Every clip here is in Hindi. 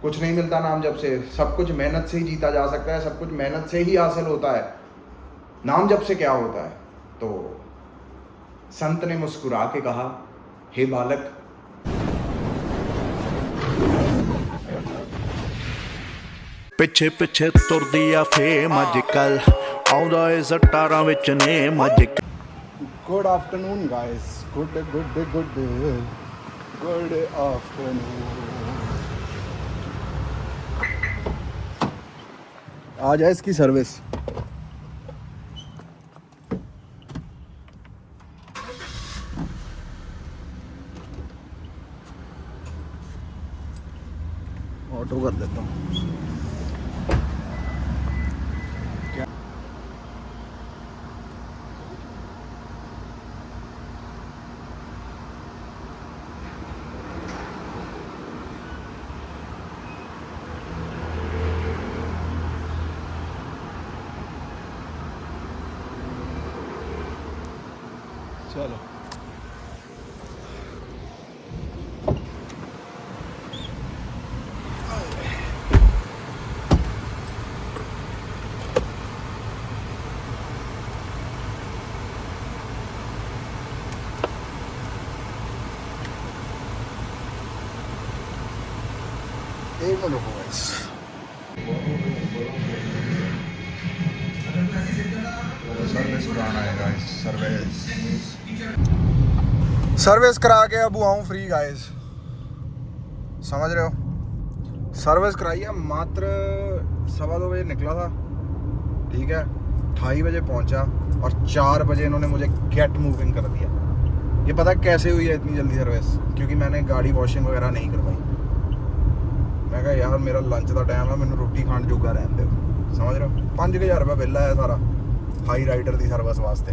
कुछ नहीं मिलता नाम जप से, सब कुछ मेहनत से ही जीता जा सकता है, सब कुछ मेहनत से ही हासिल होता है। नाम जप से क्या होता है? तो संत ने मुस्कुरा के कहा, हे बालक, ਪਿੱਛੇ ਪਿੱਛੇ ਤੁਰਦੀ ਆ ਫੇਮ ਅੱਜ ਕੱਲ ਆਉਂਦਾ ਏ ਸਟਾਰਾਂ ਵਿੱਚ ਨੇਮ ਅੱਜ good afternoon guys, good good good good afternoon. आ जाए इसकी सर्विस। ऑटो कर देता हूँ। चलो एक मिनट रुको गाइस। सर्विस कराना है गाइस, सर्विस करा के अब आऊँ फ्री गाइस, समझ रहे हो। सर्विस कराई है, मात्र 2:15 बजे निकला था, ठीक है, 2:30 बजे पहुंचा और 4 बजे इन्होंने मुझे गेट मूविंग कर दिया। ये पता कैसे हुई है इतनी जल्दी सर्विस? क्योंकि मैंने गाड़ी वॉशिंग वगैरह नहीं करवाई। मैं कहा यार मेरा लंच का टाइम है, मैंने रोटी खाण जोगा रहन दो, समझ रहे हो। 5000 रुपये बिल आया सारा हाई राइडर की सर्विस वास्ते।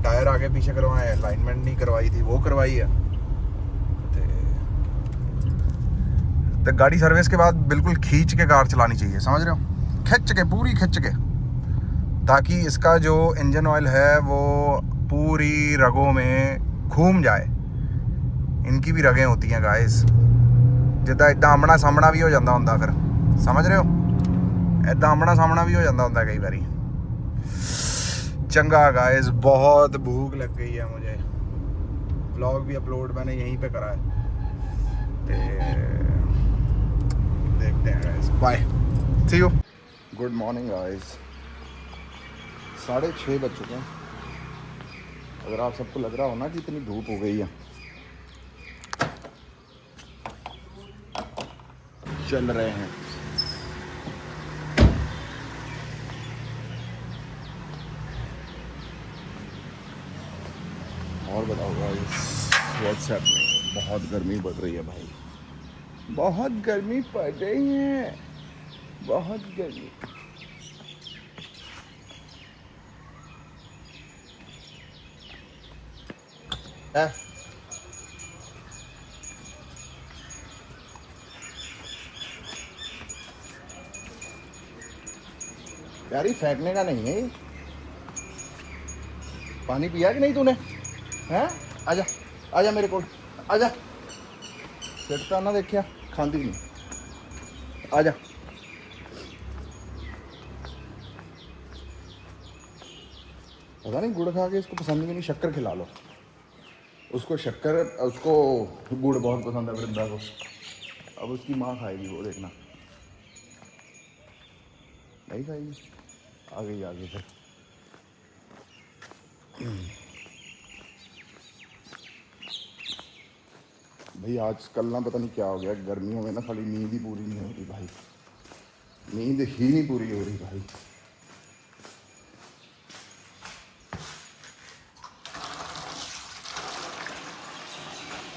टायर आगे पीछे करवाए, अलाइनमेंट नहीं करवाई थी, वो करवाई है। तो गाड़ी सर्विस के बाद बिल्कुल खींच के कार चलानी चाहिए, समझ रहे हो, खिंच के, पूरी खिंच के, ताकि इसका जो इंजन ऑयल है वो पूरी रगों में घूम जाए। इनकी भी रगें होती हैं गाइस, जिद्दां इदां आमना सामना भी हो जाता होंदा, फिर समझ रहे हो, इदां आमना सामना भी हो जाता होंदा कई बारी। चंगा गाइस, बहुत भूख लग गई है मुझे। व्लॉग भी अपलोड मैंने यहीं पे करा है, देखते हैं guys, bye, see you. Good morning guys, 6:30 बज चुके हैं। अगर आप सबको लग रहा हो ना कि इतनी धूप हो गई है, चल रहे हैं। और बताओ गाइस, व्हाट्सएप में बहुत गर्मी बढ़ रही है भाई, बहुत गर्मी पड़ रही है, बहुत गर्मी। यार ये फेंकने का नहीं है। पानी पिया कि नहीं तूने? हैं? आजा आजा मेरे को, आजा। सिरता ना देखिया, खांदी नहीं, आजा। पता नहीं गुड़ खा के इसको पसंद भी नहीं, शक्कर खिला लो उसको। शक्कर, उसको गुड़ बहुत पसंद है वृंदा को। अब उसकी माँ खाएगी, वो देखना। नहीं खाएगी, आ गई आगे फिर। भाई आजकल ना पता नहीं क्या हो गया, गर्मियों में ना खाली नींद ही पूरी नहीं हो रही भाई, नींद ही नहीं पूरी हो रही भाई।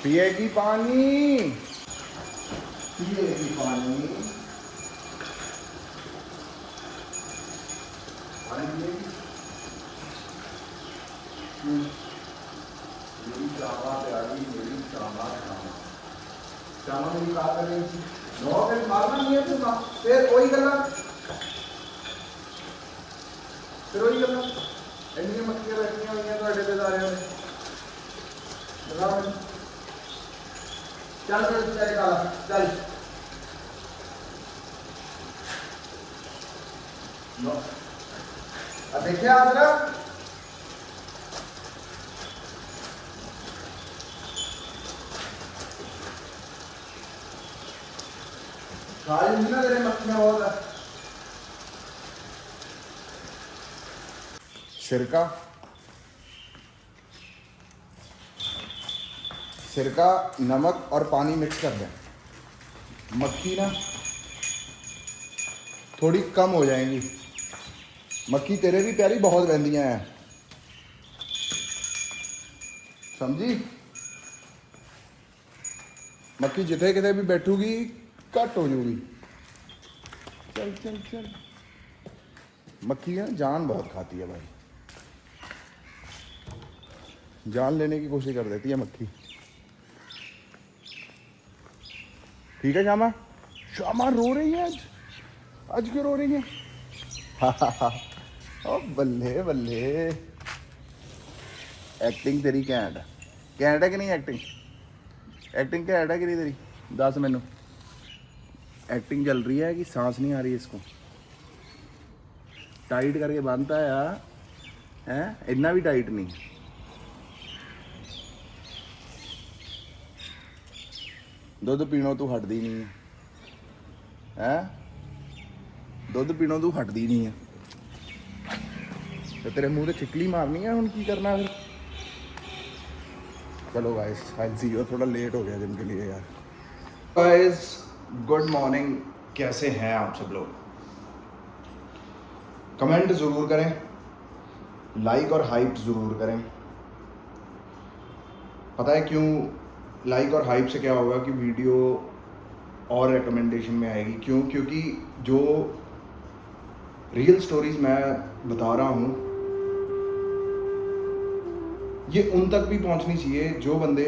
पिएगी पानी, पिएगी पानी, मेरी चावा प्यारी, मेरी चावा चावा मेरी बात कर रही थी। नौ फिर मारना नहीं है तुम, फिर वही करना, फिर वही करना। इतनी मक्खियां बैठियां हुई हैं तो अड्डे पे जा रहे हैं। चल चल चल लो अब देखिए आप ना खाली ना तेरे मक्खियाँ बहुत है। सिरका नमक और पानी मिक्स कर दें, मक्खी ना थोड़ी कम हो जाएंगी। मक्खी तेरे भी प्यारी बहुत बहदियाँ हैं, समझी। मक्खी जिथे किते भी बैठूगी घट हो जाऊगी। चल चल चल, मक्खी है जान बहुत खाती है भाई, जान लेने की कोशिश कर देती है मक्खी। ठीक है श्यामा, श्यामा रो रही है आज, आज क्यों रो रही है? ओ बल्ले बल्ले, एक्टिंग तेरी घैंट है कि नहीं? एक्टिंग घैंट है कि नहीं तेरी? दस मैनू, एक्टिंग चल रही है कि सांस नहीं आ रही इसको? टाइट करके बांधता है इतना भी टाइट नहीं। दुध पीनों तू हटदी नहीं है, दुध पीनों तू हटदी नहीं है, तो तेरे मुंह ते छिकली मारनी है। हुण की करना फिर? चलो गाइस, आई सी यू। थोड़ा लेट हो गया जिम के लिए यार। गाइस गुड मॉर्निंग, कैसे हैं आप सब लोग? कमेंट ज़रूर करें, लाइक और हाइप ज़रूर करें। पता है क्यों? लाइक और हाइप से क्या होगा कि वीडियो और रिकमेंडेशन में आएगी। क्यों? क्योंकि जो रियल स्टोरीज मैं बता रहा हूँ ये उन तक भी पहुँचनी चाहिए जो बंदे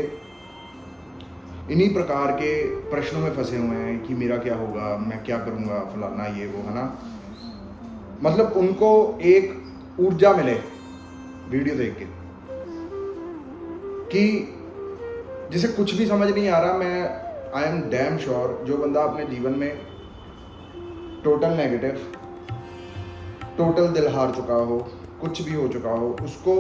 इन्हीं प्रकार के प्रश्नों में फंसे हुए हैं कि मेरा क्या होगा, मैं क्या करूँगा, फलाना ये वो, है ना। मतलब उनको एक ऊर्जा मिले वीडियो देख के कि जिसे कुछ भी समझ नहीं आ रहा। मैं आई एम डैम श्योर जो बंदा अपने जीवन में टोटल नेगेटिव, टोटल दिल हार चुका हो, कुछ भी हो चुका हो, उसको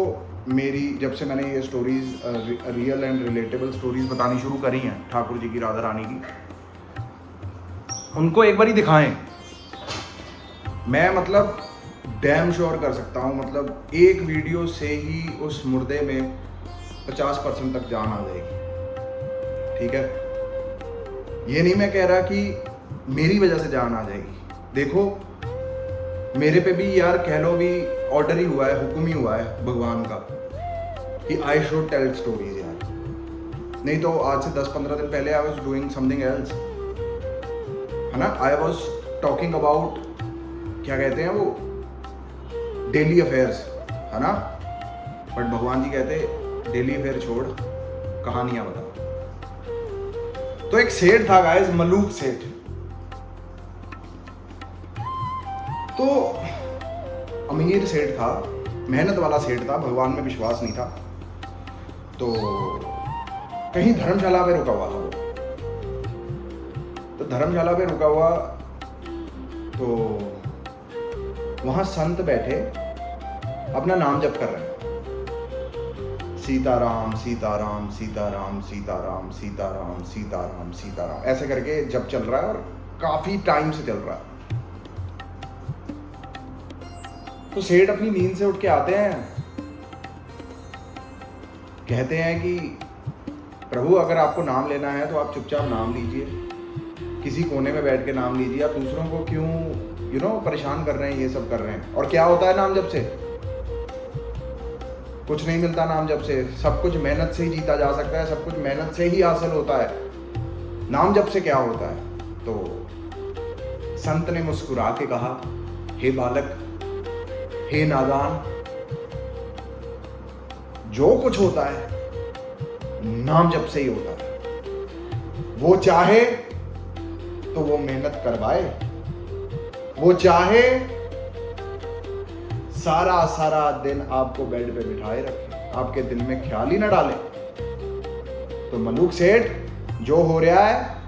मेरी जब से मैंने ये stories real and relatable stories बतानी शुरू करी हैं ठाकुर जी की, राधा रानी की, उनको एक बार ही दिखाएं। मैं मतलब डैम श्योर कर सकता हूँ, मतलब एक वीडियो से ही उस मुर्दे में 50% तक जान आ जाएगी। ठीक है, ये नहीं मैं कह रहा कि मेरी वजह से जान आ जाएगी। देखो मेरे पे भी यार कह लो भी ऑर्डर ही हुआ है, हुक्म ही हुआ है भगवान का कि आई शुड टेल स्टोरीज यार। नहीं तो आज से 10-15 दिन पहले I was doing something else, है ना। आई वॉज टॉकिंग अबाउट, क्या कहते हैं वो, डेली अफेयर्स, है ना। बट भगवान जी कहते डेली अफेयर छोड़, कहानियां बता। तो एक सेठ था गाइस, मलूक सेठ। तो अमीर सेठ था, मेहनत वाला सेठ था, भगवान में विश्वास नहीं था। तो कहीं धर्मशाला पे रुका हुआ था वो। तो धर्मशाला पे रुका हुआ, तो वहां संत बैठे अपना नाम जप कर रहे हैं, सीताराम सीताराम सीताराम सीताराम सीताराम सीताराम सीताराम, ऐसे करके जप चल रहा है और काफी टाइम से चल रहा है। तो सेठ अपनी नींद से उठ के आते हैं, कहते हैं कि प्रभु अगर आपको नाम लेना है तो आप चुपचाप नाम लीजिए, किसी कोने में बैठ के नाम लीजिए, आप दूसरों को क्यों परेशान कर रहे हैं, ये सब कर रहे हैं। और क्या होता है नाम जप से? कुछ नहीं मिलता नाम जप से। सब कुछ मेहनत से ही जीता जा सकता है, सब कुछ मेहनत से ही हासिल होता है। नाम जप से क्या होता है? तो संत ने मुस्कुरा के कहा, हे बालक, हे नादान, जो कुछ होता है नाम जप से ही होता है। वो चाहे तो वो मेहनत करवाए, वो चाहे सारा सारा दिन आपको बेड पे बिठाए रखे, आपके दिल में ख्याल ही ना डाले। तो मलूक सेठ जो हो रहा है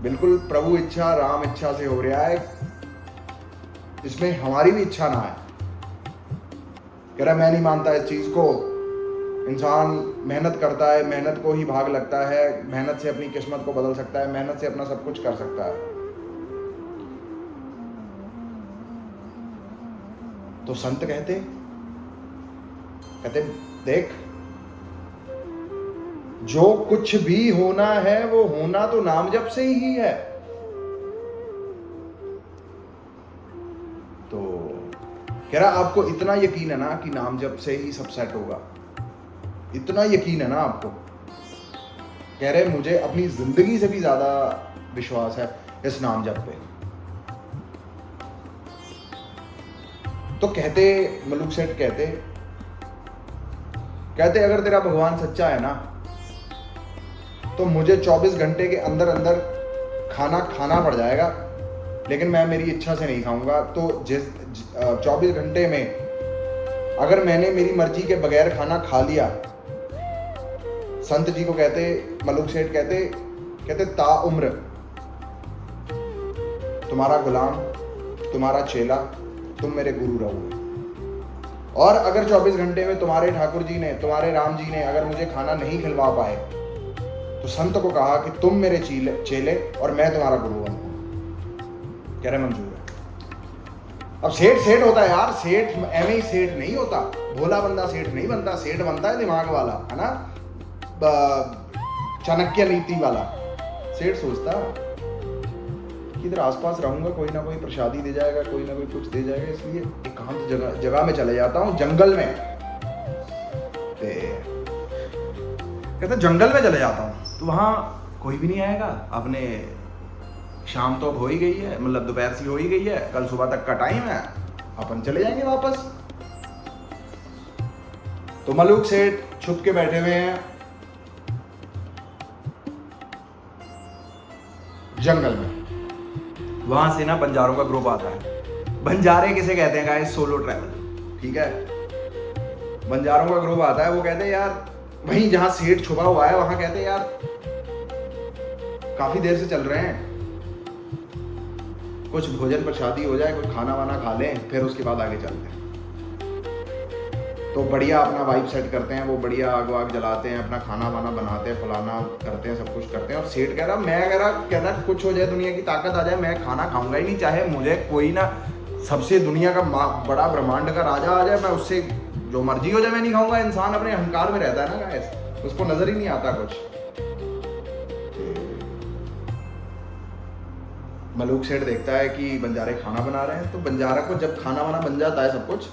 बिल्कुल प्रभु इच्छा राम इच्छा से हो रहा है, इसमें हमारी भी इच्छा ना है। कह रहा मैं नहीं मानता इस चीज को। इंसान मेहनत करता है, मेहनत को ही भाग लगता है, मेहनत से अपनी किस्मत को बदल सकता है, मेहनत से अपना सब कुछ कर सकता है। तो संत कहते देख, जो कुछ भी होना है वो होना तो नाम जप से ही है। तो कह रहा आपको इतना यकीन है ना कि नाम जप से ही सब सेट होगा, इतना यकीन है ना आपको। कह रहे मुझे अपनी जिंदगी से भी ज्यादा विश्वास है इस नाम जप पे। तो कहते मलुक सेठ कहते अगर तेरा भगवान सच्चा है ना तो मुझे 24 घंटे के अंदर अंदर खाना खाना पड़ जाएगा, लेकिन मैं मेरी इच्छा से नहीं खाऊंगा। तो जिस 24 घंटे में अगर मैंने मेरी मर्जी के बगैर खाना खा लिया, संत जी को कहते मलुक सेठ कहते ताउम्र तुम्हारा गुलाम, तुम्हारा चेला, तुम मेरे गुरु रहोगे। और अगर 24 घंटे में तुम्हारे ठाकुर जी ने, तुम्हारे राम जी ने अगर मुझे खाना नहीं खिलवा पाए, तो संत को कहा कि तुम मेरे चेले और मैं तुम्हारा गुरु बनूंगा। कह रहे मंजूर है। अब सेठ होता है यार, सेठ एवं ही सेठ नहीं होता, भोला बंदा सेठ नहीं बनता, सेठ बनता है दिमाग वाला, है ना, चाणक्य नीति वाला। सेठ सोचता कि इधर आसपास रहूंगा, कोई ना कोई प्रसादी दे जाएगा, कोई ना कोई कुछ दे जाएगा, इसलिए एकांत जगह में चले जाता हूँ, जंगल में। कहते जंगल में चले जाता हूँ तो वहां कोई भी नहीं आएगा। अपने शाम तो हो ही गई है, मतलब दोपहर सी हो ही गई है, कल सुबह तक का टाइम है, अपन चले जाएंगे वापस। तो मलुक सेठ छुप के बैठे हुए हैं जंगल में। वहां से ना बंजारों का ग्रुप आता है। बंजारे किसे कहते हैं गाइस? सोलो ट्रैवल, ठीक है। बंजारों का ग्रुप आता है, वो कहते हैं यार वहीं जहां सेठ छुपा हुआ है वहां, कहते हैं यार काफी देर से चल रहे हैं, कुछ भोजन प्रसादी हो जाए, कुछ खाना वाना खा लें, फिर उसके बाद आगे चलते हैं। तो बढ़िया अपना वाइब सेट करते हैं, वो बढ़िया आग वाग जलाते हैं, अपना खाना वाना बनाते हैं, फलाना करते हैं, सब कुछ करते हैं। और सेठ कह रहा कुछ हो जाए, दुनिया की ताकत आ जाए, मैं खाना खाऊंगा ही नहीं, चाहे मुझे कोई ना सबसे दुनिया का बड़ा ब्रह्मांड का राजा आ जाए, मैं उससे जो मर्जी हो जाए मैं नहीं खाऊंगा। इंसान अपने अहंकार में रहता है ना गाइस, उसको नजर ही नहीं आता कुछ। मलुक सेठ देखता है कि बंजारे खाना बना रहे हैं, तो बंजारा को जब खाना वाना बन जाता है सब कुछ,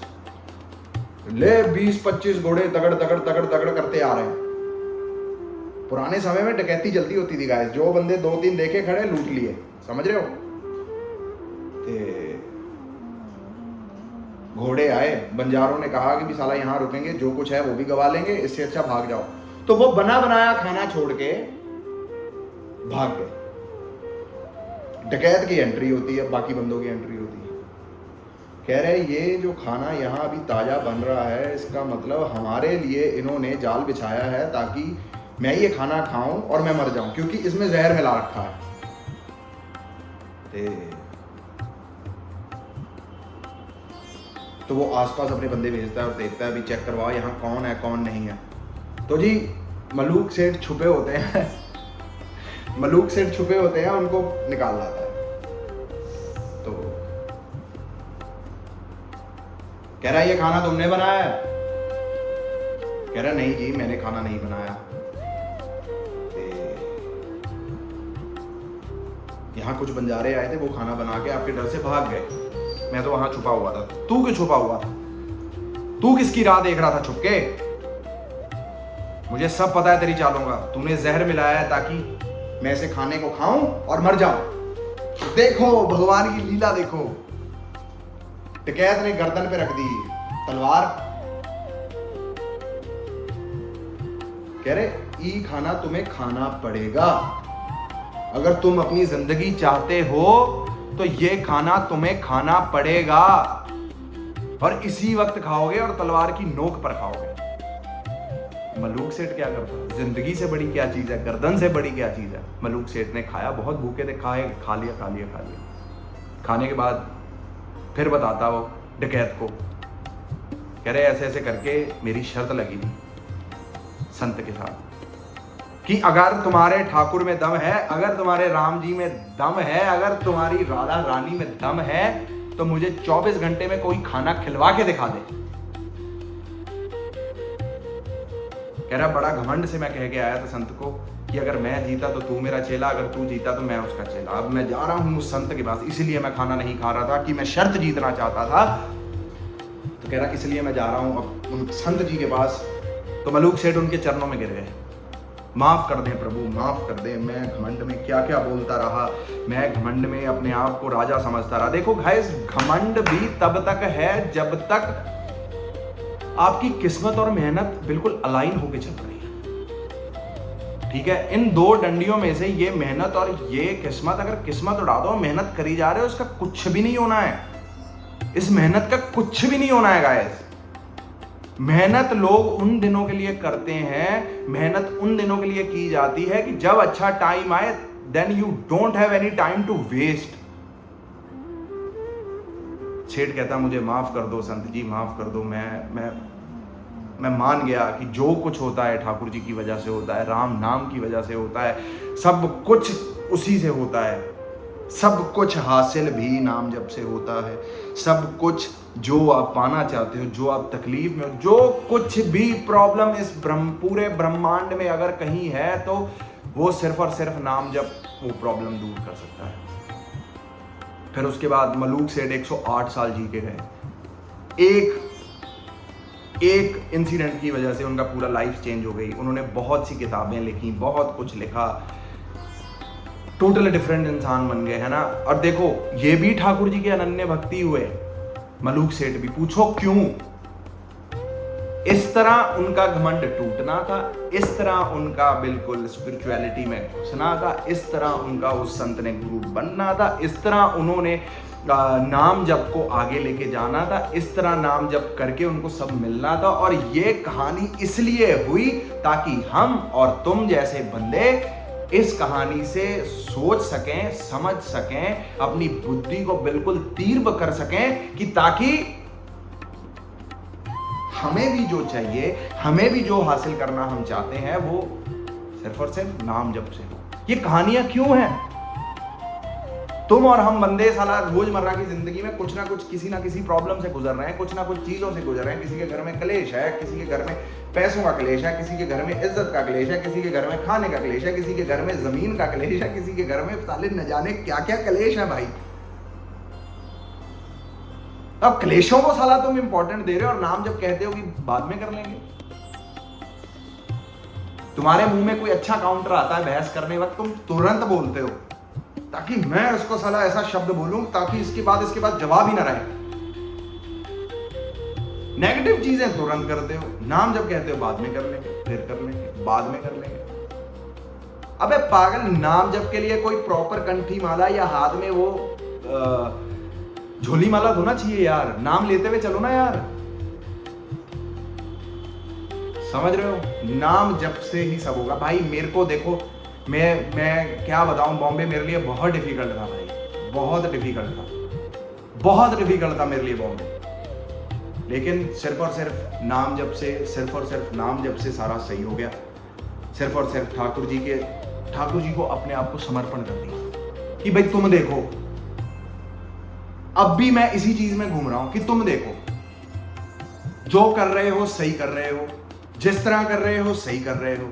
ले 20-25 घोड़े तगड़ करते आ रहे हैं। पुराने समय में डकैती जल्दी होती थी गाइस, जो बंदे 2-3 देखे खड़े लूट लिए, समझ रहे हो। घोड़े आए, बंजारों ने कहा कि भी साला यहाँ रुकेंगे, जो कुछ है वो भी गवा लेंगे, इससे अच्छा भाग जाओ। तो वो बना बनाया खाना छोड़ के भाग गए। डकैत की एंट्री होती है, बाकी बंदों की एंट्री होती है। कह रहे ये जो खाना यहाँ अभी ताजा बन रहा है, इसका मतलब हमारे लिए इन्होंने जाल बिछाया है ताकि मैं ये खाना खाऊं और मैं मर जाऊं, क्योंकि इसमें जहर मिला रखा है। तो वो आसपास अपने बंदे भेजता है और देखता है भी चेक करवाओ यहाँ कौन है कौन नहीं है। तो जी मलुक सेठ छुपे होते हैं मलुक सेठ छुपे होते हैं, उनको निकाल लाता है। तो कह रहा है ये खाना तुमने बनाया है? कह रहा नहीं जी मैंने खाना नहीं बनाया। यहाँ कुछ बंजारे आए थे, वो खाना बना के आपके डर से भाग गए, मैं तो वहां छुपा हुआ था। तू क्यों छुपा हुआ था? तू किसकी राह देख रहा था छुप के? मुझे सब पता है तेरी चालों का। तूने जहर मिलाया है ताकि मैं इसे खाने को खाऊं और मर जाऊं। देखो भगवान की लीला देखो। डकैत ने गर्दन पे रख दी तलवार। कह रहे ई खाना तुम्हें खाना पड़ेगा, अगर तुम अपनी जिंदगी चाहते हो तो ये खाना तुम्हें खाना पड़ेगा, और इसी वक्त खाओगे और तलवार की नोक पर खाओगे। मलूक सेठ क्या करता? जिंदगी से बड़ी क्या चीज़ है, गर्दन से बड़ी क्या चीज़ है? मलूक सेठ ने खाया, बहुत भूखे थे, खाए, खा लिया खा लिया खा लिया। खाने के बाद फिर बताता वो डकैत को, कह रहे ऐसे ऐसे करके मेरी शर्त लगी थी संत के साथ कि अगर तुम्हारे ठाकुर में दम है, अगर तुम्हारे राम जी में दम है, अगर तुम्हारी राधा रानी में दम है, तो मुझे 24 घंटे में कोई खाना खिलवा के दिखा दे। कह रहा बड़ा घमंड से मैं कह के आया था संत को कि अगर मैं जीता तो तू मेरा चेला, अगर तू जीता तो मैं उसका चेला। अब मैं जा रहा हूं उस संत के पास, इसीलिए मैं खाना नहीं खा रहा था कि मैं शर्त जीतना चाहता था। तो कह रहा इसलिए मैं जा रहा हूं अब उन संत जी के पास। तो मलूक सेठ उनके चरणों में गिर गए, माफ कर दें प्रभु, माफ कर दें, मैं घमंड में क्या क्या बोलता रहा, मैं घमंड में अपने आप को राजा समझता रहा। देखो गाइस, घमंड भी तब तक है जब तक आपकी किस्मत और मेहनत बिल्कुल अलाइन होके चल रही है, ठीक है। इन दो डंडियों में से ये मेहनत और ये किस्मत, अगर किस्मत उड़ा दो, मेहनत करी जा रहे हो, उसका कुछ भी नहीं होना है। इस मेहनत का कुछ भी नहीं होना है गाइस। मेहनत लोग उन दिनों के लिए करते हैं, मेहनत उन दिनों के लिए की जाती है कि जब अच्छा टाइम आए, then you don't have any time to waste. सेठ कहता मुझे माफ कर दो संत जी, माफ कर दो, मैं मान गया कि जो कुछ होता है ठाकुर जी की वजह से होता है, राम नाम की वजह से होता है, सब कुछ उसी से होता है, सब कुछ हासिल भी नाम जप से होता है, सब कुछ जो आप पाना चाहते हो, जो आप तकलीफ में हो, जो कुछ भी प्रॉब्लम इस पूरे ब्रह्मांड में अगर कहीं है, तो वो सिर्फ और सिर्फ नाम जप वो प्रॉब्लम दूर कर सकता है। फिर उसके बाद मलूक सेठ 108 साल जी के गए। एक इंसिडेंट की वजह से उनका पूरा लाइफ चेंज हो गई। उन्होंने बहुत सी किताबें लिखी, बहुत कुछ लिखा, टोटल डिफरेंट इंसान बन गए, है ना। और देखो, ये भी ठाकुर जी के अनन्य भक्ति हुए, मलूक सेठ भी। पूछो क्यों? इस तरह उनका घमंड टूटना था, इस तरह उनका बिल्कुल स्पिरिचुअलिटी में घुसना था, इस तरह उनका उस संत ने गुरु बनना था, इस तरह उन्होंने नाम जप को आगे लेके जाना था, इस तरह नाम जप करके उनको सब मिलना था। और ये कहानी इसलिए हुई ताकि हम और तुम जैसे बंदे इस कहानी से सोच सकें, समझ सकें, अपनी बुद्धि को बिल्कुल तीव्र कर सकें कि ताकि हमें भी जो चाहिए, हमें भी जो हासिल करना हम चाहते हैं, वो सिर्फ और सिर्फ नाम जप से हो। ये कहानियां क्यों हैं? तुम और हम बंदे साला रोजमर्रा की जिंदगी में कुछ ना कुछ, किसी ना किसी प्रॉब्लम से गुजर रहे हैं, कुछ ना कुछ चीजों से गुजर रहे हैं। किसी के घर में क्लेश है, किसी के घर में पैसों का क्लेश है, किसी के घर में इज्जत का क्लेश है, किसी के घर में खाने का क्लेश है, किसी के घर में जमीन का क्लेश है, किसी के घर में साले न जाने क्या क्या क्लेश है भाई। अब क्लेशों को साला तुम इंपॉर्टेंट दे रहे हो और नाम जब कहते हो कि बाद में कर लेंगे। तुम्हारे मुंह में कोई अच्छा काउंटर आता है बहस करने वक्त, तुम तुरंत बोलते हो ताकि मैं उसको साला ऐसा शब्द बोलूं ताकि इसके बाद जवाब ही ना रहे। नेगेटिव चीजें तुरंत करते हो, नाम जब कहते हो बाद में कर लेंगे, फिर कर लेंगे, बाद में कर लेंगे। अबे पागल, नाम जब के लिए कोई प्रॉपर कंठी माला या हाथ में वो झोली माला होना चाहिए यार। नाम लेते हुए चलो ना यार, समझ रहे हो? नाम जप से ही सब होगा भाई। मेरे को देखो, मैं क्या बताऊं, बॉम्बे मेरे लिए बहुत डिफिकल्ट था भाई, बहुत डिफिकल्ट था मेरे लिए बॉम्बे। लेकिन सिर्फ और सिर्फ नाम जप से, सिर्फ और सिर्फ नाम जप से सारा सही हो गया। सिर्फ और सिर्फ ठाकुर जी को अपने आप को समर्पण कर दिया कि भाई तुम देखो, अब भी मैं इसी चीज में घूम रहा हूं कि तुम देखो, जो कर रहे हो सही कर रहे हो, जिस तरह कर रहे हो सही कर रहे हो।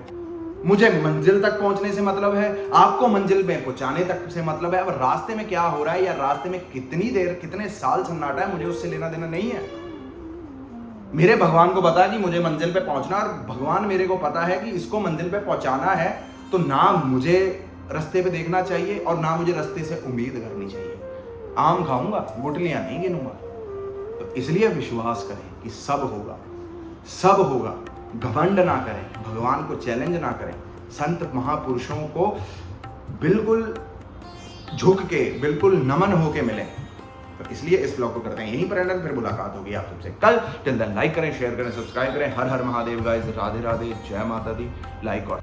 मुझे मंजिल तक पहुंचने से मतलब है, आपको मंजिल में पहुंचाने तक से मतलब है। अब रास्ते में क्या हो रहा है या रास्ते में कितनी देर, कितने साल सन्नाटा है, मुझे उससे लेना देना नहीं है। मेरे भगवान को पता है कि मुझे मंजिल पे पहुंचना, और भगवान मेरे को पता है कि इसको मंजिल पे पहुंचाना है, तो ना मुझे रास्ते पे देखना चाहिए और ना मुझे रास्ते से उम्मीद करनी चाहिए। आम खाऊंगा, गुटलियां नहीं गिनूंगा। तो इसलिए विश्वास करें कि सब होगा, सब होगा। घमंड ना करें, भगवान को चैलेंज ना करें, संत महापुरुषों को बिल्कुल झुक के, बिल्कुल नमन होके मिलें। तो इसलिए इस ब्लॉग को करते हैं यहीं पर एंड, फिर मुलाकात होगी आप सबसे कल। टिल देन लाइक करें, शेयर करें, सब्सक्राइब करें। हर हर महादेव गाइस, राधे राधे, जय माता दी। लाइक और